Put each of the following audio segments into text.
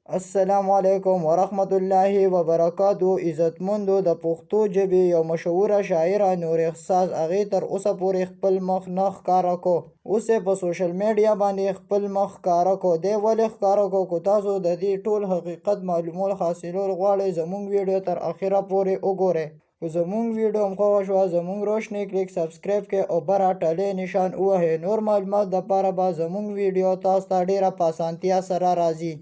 السلام علیکم ورحمت الله وبرکاتو. عزتمندو د پښتو ژبې یو مشهوره شاعره نور احساس هغې تر اوسه پورې خپل مخ نه ښکاره کو. اوس یې په سوشل میډیا باندې خپل مخ ښکاره کو. دی ولې ښکاره کو؟ که تاسو د دې ټول حقیقت معلومول حاصلول غواړئ زموږ ویډیو تر اخره پورې وګورئ. که زموږ ویډیو هم خوښه شوه زموږ روشنی کلیک سبسکرایب کړئ او بره ټلۍ نشان ووهئ. نور معلومات دپاره به زموږ ویډیو تاسو ته ډیره په اسانتیا سره راځي.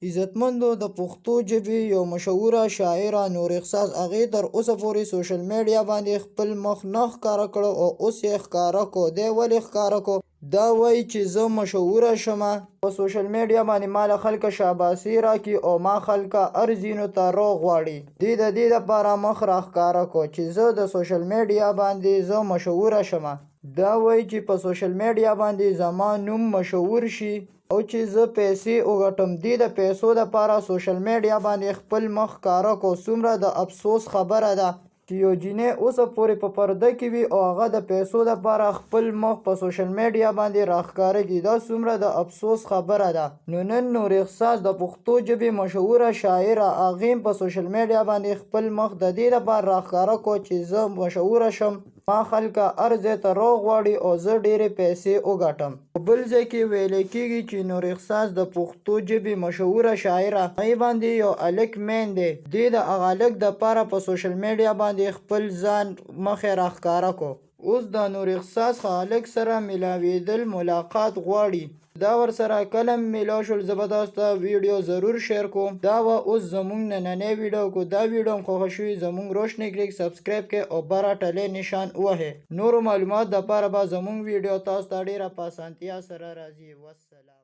عزتمندو د پښتو ژبې یو مشهوره شاعره نور احساس هغې تر اوسه پورې سوشل میډیا باندې خپل مخ نه ښکاره کړو او اوس یې ښکاره کو. دی ولې ښکاره کو؟ دا وایي چې زه مشهوره شمه، په سوشل میډیا باندې ما له خلکه شاباسي راکړي او ما خلکه ارزینو ته روغ غواړي. دی د دې دپاره مخ راښکاره کو چې زه د سوشل میډیا باندې زه مشهوره شمه. دا وایي چې په سوشل میډیا باندې زما نوم مشهور شي او چې زه پیسې وګټم. دی د پیسو دپاره سوشل میډیا باندې خپل مخ ښکاره کو. څومره د افسوس خبره ده چې یو جینۍ اوسه پورې په پرده کې وي او هغه د پیسو دپاره خپل مخ په سوشل میډیا باندې راښکاره کړي. دا څومره د افسوس خبره ده. نو نن نور احساس د پښتو ژبې مشهوره شاعره هغې هم په سوشل میډیا باندې خپل مخ د دې دپاره راښکاره کو چې زه مشهوره شم، ما خلکه هر ځای ته روغ غواړي او زه ډېرې پیسې وګټم. په بل ځای کې ویلی کېږي چې نور احساس د پښتو ژبې مشهوره شاعره هغې باندې یو هلک مین دی. دی د هغه هلک دپاره په سوشل میډیا باندې خپل ځان مخ یې راښکاره کو. اوس د نور احساس هلک سره ملاوېدل ملاقات غواړي. دا ورسره کله میلاو شول زه به تاسو ته ویډیو ضرور شیر کوم. دا وه اوس زموږ نننۍ ویډیو. که دا ویډیو هم خوښه شوي زموږ روشنی کلیک سبسکرایب کړئ او بره ټلۍ نشان ووهئ. نورو معلوماتو دپاره به زموږ ویډیو تاسو ته ډېره په اسانتیا سره راځي. والسلام.